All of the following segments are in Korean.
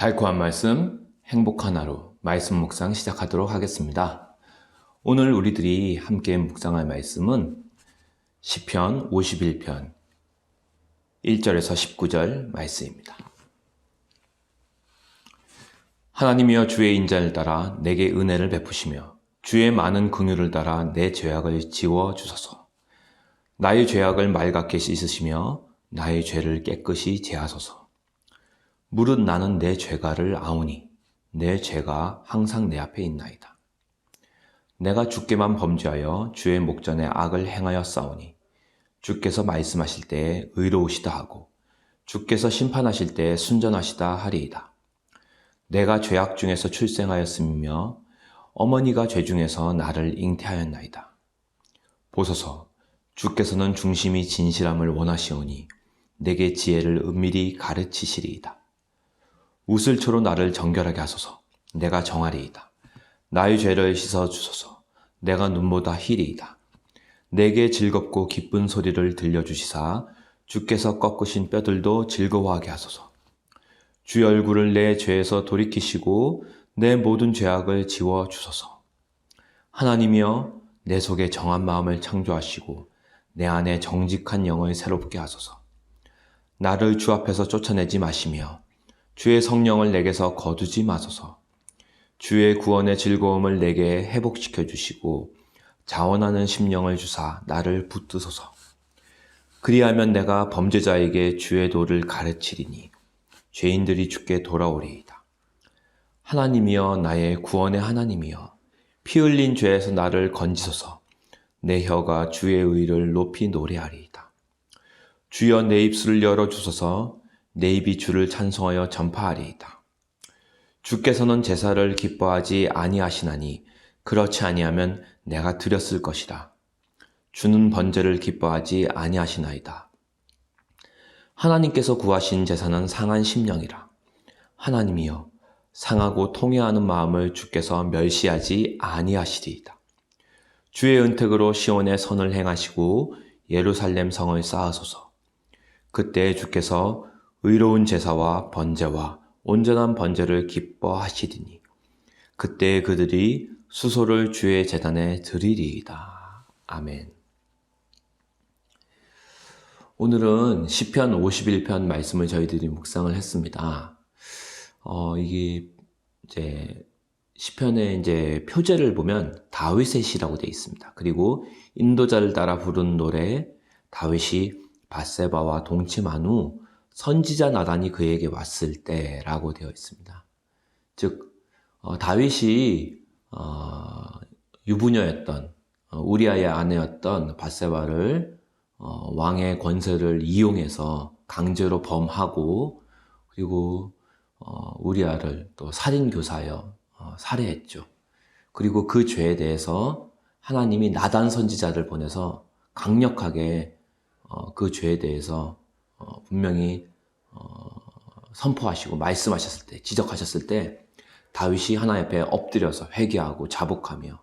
달콤한 말씀, 행복한 하루, 말씀 묵상 시작하도록 하겠습니다. 오늘 우리들이 함께 묵상할 말씀은 시편 51편 1절에서 19절 말씀입니다. 하나님이여 주의 인자를 따라 내게 은혜를 베푸시며 주의 많은 긍휼을 따라 내 죄악을 지워 주소서. 나의 죄악을 맑게 씻으시며 나의 죄를 깨끗이 제하소서. 무릇 나는 내 죄가를 아오니 내 죄가 항상 내 앞에 있나이다. 내가 주께만 범죄하여 주의 목전에 악을 행하여 싸우니 주께서 말씀하실 때에 의로우시다 하고 주께서 심판하실 때에 순전하시다 하리이다. 내가 죄악 중에서 출생하였으며 어머니가 죄 중에서 나를 잉태하였나이다. 보소서, 주께서는 중심이 진실함을 원하시오니 내게 지혜를 은밀히 가르치시리이다. 웃을초로 나를 정결하게 하소서. 내가 정하리이다. 나의 죄를 씻어 주소서. 내가 눈보다 희리이다. 내게 즐겁고 기쁜 소리를 들려주시사 주께서 꺾으신 뼈들도 즐거워하게 하소서. 주의 얼굴을 내 죄에서 돌이키시고 내 모든 죄악을 지워 주소서. 하나님이여 내 속에 정한 마음을 창조하시고 내 안에 정직한 영을 새롭게 하소서. 나를 주 앞에서 쫓아내지 마시며 주의 성령을 내게서 거두지 마소서. 주의 구원의 즐거움을 내게 회복시켜 주시고 자원하는 심령을 주사 나를 붙드소서. 그리하면 내가 범죄자에게 주의 도를 가르치리니 죄인들이 주께 돌아오리이다. 하나님이여 나의 구원의 하나님이여 피 흘린 죄에서 나를 건지소서. 내 혀가 주의 의를 높이 노래하리이다. 주여 내 입술을 열어주소서. 내 입이 주를 찬송하여 전파하리이다. 주께서는 제사를 기뻐하지 아니하시나니 그렇지 아니하면 내가 드렸을 것이다. 주는 번제를 기뻐하지 아니하시나이다. 하나님께서 구하신 제사는 상한 심령이라. 하나님이여 상하고 통회하는 마음을 주께서 멸시하지 아니하시리이다. 주의 은택으로 시온의 선을 행하시고 예루살렘 성을 쌓으소서. 그때 주께서 의로운 제사와 번제와 온전한 번제를 기뻐하시리니 그때 그들이 수소를 주의 제단에 드리리이다. 아멘. 오늘은 시편 51편 말씀을 저희들이 묵상을 했습니다. 이게 이제 시편의 이제 표제를 보면 다윗의 시라고 되어 있습니다. 그리고 인도자를 따라 부른 노래, 다윗이 밧세바와 동침한 후 선지자 나단이 그에게 왔을 때라고 되어 있습니다. 즉 다윗이 유부녀였던 우리아의 아내였던 밧세바를 왕의 권세를 이용해서 강제로 범하고 그리고 우리아를 또 살인교사여 살해했죠. 그리고 그 죄에 대해서 하나님이 나단 선지자를 보내서 강력하게 그 죄에 대해서 분명히 선포하시고 말씀하셨을 때, 지적하셨을 때 다윗이 하나님 앞에 엎드려서 회개하고 자복하며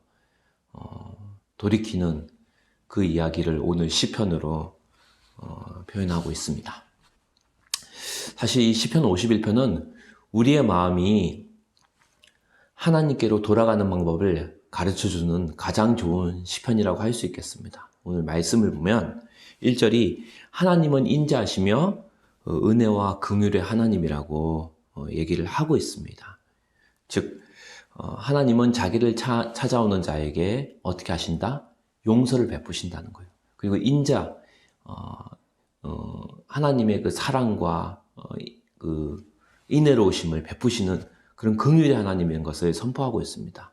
돌이키는 그 이야기를 오늘 시편으로 표현하고 있습니다. 사실 이 시편 51편은 우리의 마음이 하나님께로 돌아가는 방법을 가르쳐주는 가장 좋은 시편이라고 할 수 있겠습니다. 오늘 말씀을 보면 1절이 하나님은 인자하시며 은혜와 긍휼의 하나님이라고 얘기를 하고 있습니다. 즉 하나님은 자기를 찾아오는 자에게 어떻게 하신다? 용서를 베푸신다는 거예요. 그리고 인자, 하나님의 그 사랑과 그 인애로우심을 베푸시는 그런 긍휼의 하나님인 것을 선포하고 있습니다.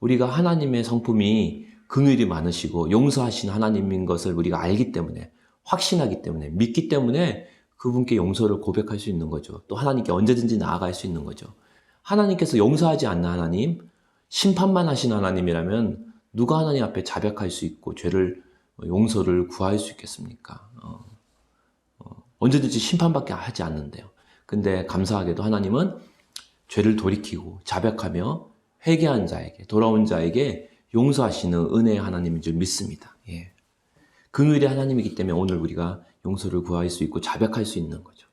우리가 하나님의 성품이 긍휼이 많으시고 용서하신 하나님인 것을 우리가 알기 때문에, 확신하기 때문에, 믿기 때문에 그분께 용서를 고백할 수 있는 거죠. 또 하나님께 언제든지 나아갈 수 있는 거죠. 하나님께서 용서하지 않는 하나님, 심판만 하신 하나님이라면 누가 하나님 앞에 자백할 수 있고 죄를 용서를 구할 수 있겠습니까? 언제든지 심판밖에 하지 않는데요. 근데 감사하게도 하나님은 죄를 돌이키고 자백하며 회개한 자에게, 돌아온 자에게 용서하시는 은혜의 하나님인 줄 믿습니다. 예. 긍휼의 하나님이기 때문에 오늘 우리가 용서를 구할 수 있고 자백할 수 있는 거죠.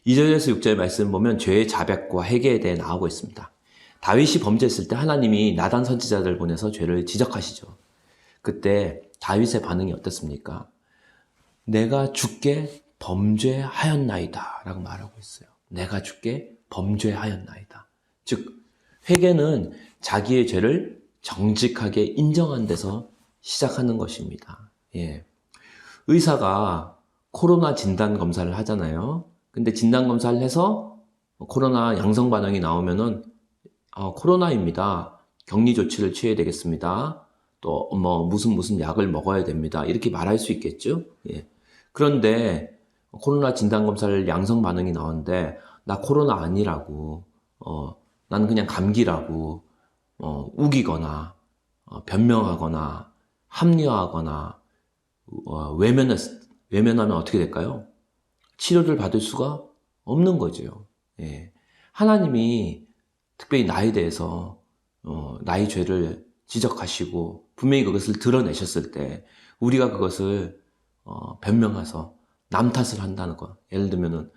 2절에서 6절 말씀 보면 죄의 자백과 회개에 대해 나오고 있습니다. 다윗이 범죄했을 때 하나님이 나단 선지자들 보내서 죄를 지적하시죠. 그때 다윗의 반응이 어떻습니까? 내가 주께 범죄하였나이다 라고 말하고 있어요. 내가 주께 범죄하였나이다. 즉 회개는 자기의 죄를 정직하게 인정한 데서 시작하는 것입니다. 예. 의사가 코로나 진단 검사를 하잖아요. 근데 진단 검사를 해서 코로나 양성 반응이 나오면은 코로나입니다. 격리 조치를 취해야 되겠습니다. 또 뭐 무슨 약을 먹어야 됩니다. 이렇게 말할 수 있겠죠. 예. 그런데 코로나 진단 검사를 양성 반응이 나오는데 나 코로나 아니라고, 나는 그냥 감기라고 우기거나 변명하거나 합리화하거나 외면하면 어떻게 될까요? 치료를 받을 수가 없는 거죠. 예. 하나님이 특별히 나에 대해서 나의 죄를 지적하시고 분명히 그것을 드러내셨을 때 우리가 그것을 변명해서 남 탓을 한다는 거. 예를 들면은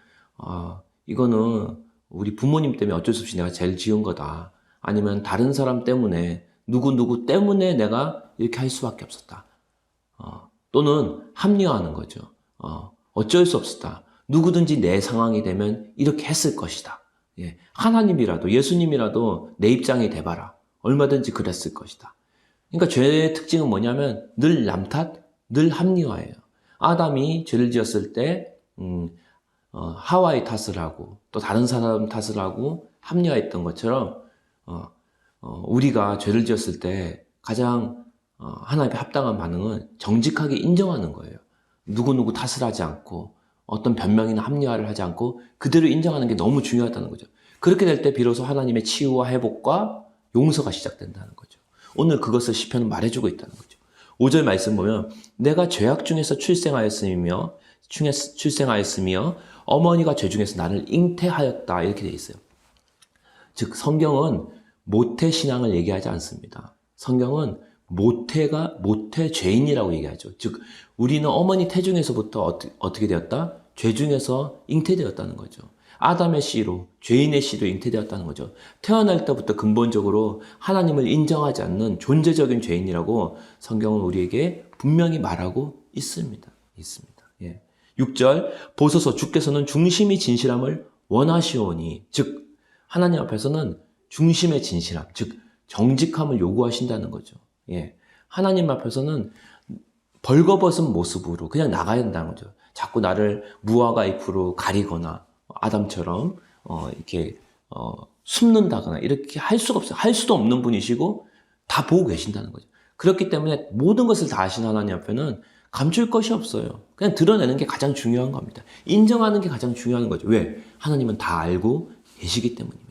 이거는 우리 부모님 때문에 어쩔 수 없이 내가 죄를 지은 거다. 아니면 다른 사람 때문에 누구 때문에 내가 이렇게 할 수밖에 없었다. 또는 합리화하는 거죠. 어쩔 수 없었다. 누구든지 내 상황이 되면 이렇게 했을 것이다. 예. 하나님이라도 예수님이라도 내 입장이 돼봐라. 얼마든지 그랬을 것이다. 그러니까 죄의 특징은 뭐냐면 늘 남 탓, 늘 합리화예요. 아담이 죄를 지었을 때 하와의 탓을 하고 또 다른 사람 탓을 하고 합리화했던 것처럼 우리가 죄를 지었을 때 가장 하나님께 합당한 반응은 정직하게 인정하는 거예요. 누구 탓을 하지 않고 어떤 변명이나 합리화를 하지 않고 그대로 인정하는 게 너무 중요하다는 거죠. 그렇게 될 때 비로소 하나님의 치유와 회복과 용서가 시작된다는 거죠. 오늘 그것을 시편은 말해주고 있다는 거죠. 5절 말씀 보면 내가 죄악 중에서 출생하였으며 어머니가 죄 중에서 나를 잉태하였다 이렇게 되어 있어요. 즉 성경은 모태 신앙을 얘기하지 않습니다. 성경은 모태 죄인이라고 얘기하죠. 즉 우리는 어머니 태중에서부터 어떻게 되었다? 죄 중에서 잉태되었다는 거죠. 아담의 씨로 죄인의 씨로 잉태되었다는 거죠. 태어날 때부터 근본적으로 하나님을 인정하지 않는 존재적인 죄인이라고 성경은 우리에게 분명히 말하고 있습니다. 예. 6절 보소서 주께서는 중심이 진실함을 원하시오니 즉 하나님 앞에서는 중심의 진실함 즉 정직함을 요구하신다는 거죠. 예. 하나님 앞에서는 벌거벗은 모습으로 그냥 나가야 된다는 거죠. 자꾸 나를 무화과 잎으로 가리거나 아담처럼 이렇게 숨는다거나 이렇게 할 수가 없어요. 할 수도 없는 분이시고 다 보고 계신다는 거죠. 그렇기 때문에 모든 것을 다 아신 하나님 앞에는 감출 것이 없어요. 그냥 드러내는 게 가장 중요한 겁니다. 인정하는 게 가장 중요한 거죠. 왜? 하나님은 다 알고 계시기 때문입니다.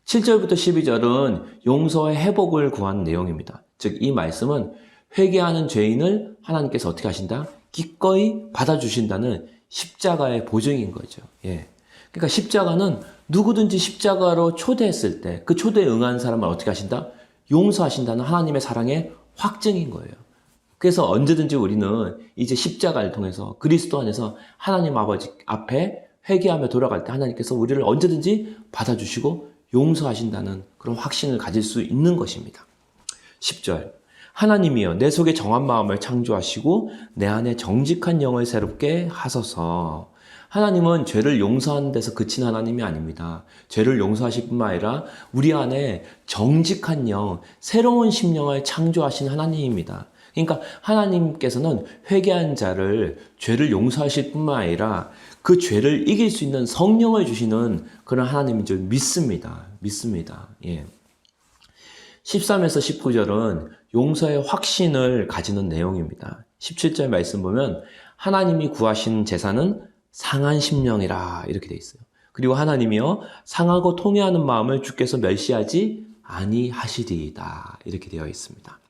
7절부터 12절은 용서의 회복을 구하는 내용입니다. 즉 이 말씀은 회개하는 죄인을 하나님께서 어떻게 하신다? 기꺼이 받아주신다는 십자가의 보증인 거죠. 예. 그러니까 십자가는 누구든지 십자가로 초대했을 때 그 초대에 응한 사람을 어떻게 하신다? 용서하신다는 하나님의 사랑의 확증인 거예요. 그래서 언제든지 우리는 이제 십자가를 통해서 그리스도 안에서 하나님 아버지 앞에 회개하며 돌아갈 때 하나님께서 우리를 언제든지 받아주시고 용서하신다는 그런 확신을 가질 수 있는 것입니다. 10절 하나님이여 내 속에 정한 마음을 창조하시고 내 안에 정직한 영을 새롭게 하소서. 하나님은 죄를 용서하는 데서 그친 하나님이 아닙니다. 죄를 용서하실 뿐만 아니라 우리 안에 정직한 영, 새로운 심령을 창조하신 하나님입니다. 그러니까 하나님께서는 회개한 자를 죄를 용서하실 뿐만 아니라 그 죄를 이길 수 있는 성령을 주시는 그런 하나님인 줄 믿습니다. 예. 13에서 19절은 용서의 확신을 가지는 내용입니다. 17절 말씀 보면 하나님이 구하신 제사는 상한 심령이라 이렇게 돼 있어요. 그리고 하나님이여 상하고 통회하는 마음을 주께서 멸시하지 아니하시리이다 이렇게 되어 있습니다.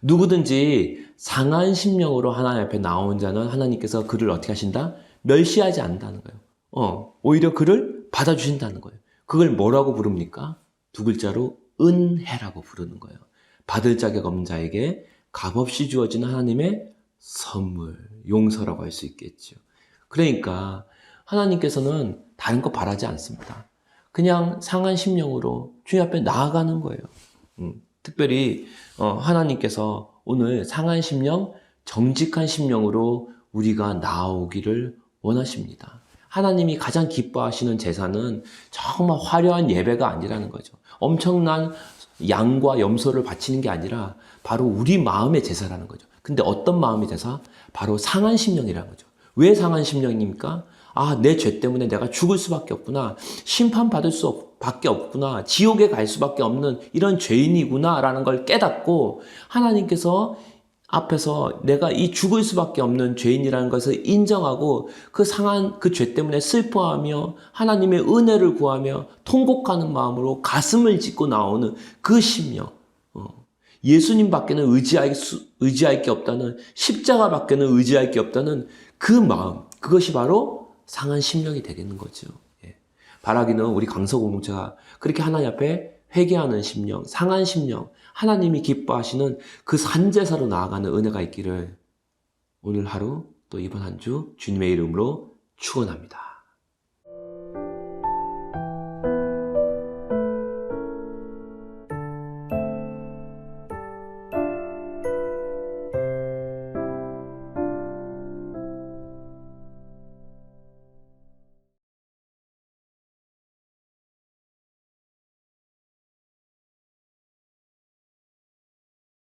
누구든지 상한 심령으로 하나님 앞에 나온 자는 하나님께서 그를 어떻게 하신다? 멸시하지 않는다는 거예요. 오히려 그를 받아주신다는 거예요. 그걸 뭐라고 부릅니까? 두 글자로 은혜라고 부르는 거예요. 받을 자격 없는 자에게 값없이 주어지는 하나님의 선물, 용서라고 할 수 있겠죠. 그러니까 하나님께서는 다른 거 바라지 않습니다. 그냥 상한 심령으로 주님 앞에 나아가는 거예요. 특별히 하나님께서 오늘 상한 심령, 정직한 심령으로 우리가 나아오기를 원하십니다. 하나님이 가장 기뻐하시는 제사는 정말 화려한 예배가 아니라는 거죠. 엄청난 양과 염소를 바치는 게 아니라 바로 우리 마음의 제사라는 거죠. 근데 어떤 마음의 제사? 바로 상한 심령이라는 거죠. 왜 상한 심령입니까? 아, 내 죄 때문에 내가 죽을 수밖에 없구나. 심판받을 수밖에 없구나. 지옥에 갈 수밖에 없는 이런 죄인이구나 라는 걸 깨닫고 하나님께서 앞에서 내가 이 죽을 수밖에 없는 죄인이라는 것을 인정하고 그 상한 그 죄 때문에 슬퍼하며 하나님의 은혜를 구하며 통곡하는 마음으로 가슴을 찢고 나오는 그 심령. 예수님 밖에는 의지할 게 없다는, 십자가 밖에는 의지할 게 없다는 그 마음. 그것이 바로 상한 심령이 되겠는 거죠. 바라기는 우리 강서 공동체가 그렇게 하나님 앞에 회개하는 심령, 상한 심령, 하나님이 기뻐하시는 그 산제사로 나아가는 은혜가 있기를 오늘 하루 또 이번 한 주 주님의 이름으로 축원합니다.